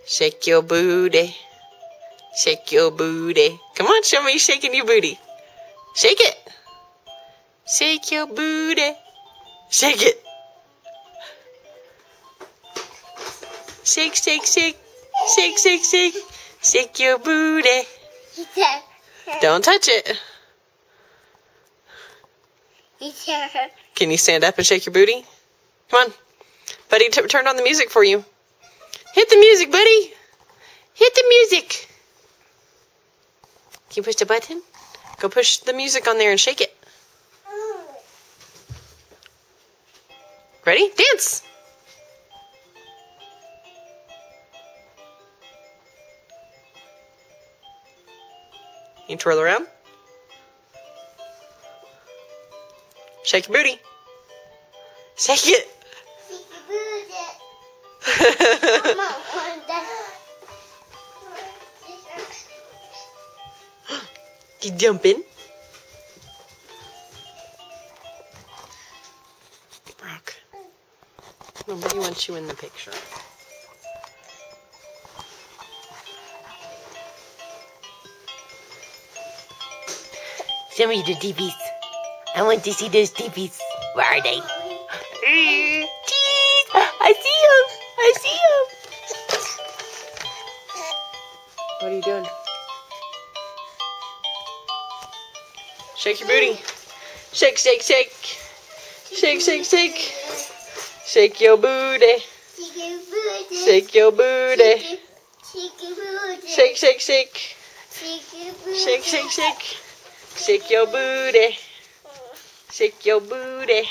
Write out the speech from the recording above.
Shake your booty. Shake your booty. Come on, show me you shaking your booty. Shake it. Shake your booty. Shake it. Shake, shake, shake. Shake, shake, shake. Shake your booty. Don't touch it. Can you stand up and shake your booty? Come on. Buddy turned on the music for you. Hit the music, buddy. Hit the music. Can you push the button? Go push the music on there and shake it. Ready? Dance. You twirl around. Shake your booty. Shake it. You jumping? Brock. Nobody wants you in the picture. Show me the TVs. I want to see those TVs. Where are they? Jeez! I see them! I see them! What are you doing? Shake your booty. Shake, shake, shake. Shake, shake, shake. Shake your booty. Shake your booty. Shake, shake, shake. Shake, shake, shake. Shake your booty. Shake your booty.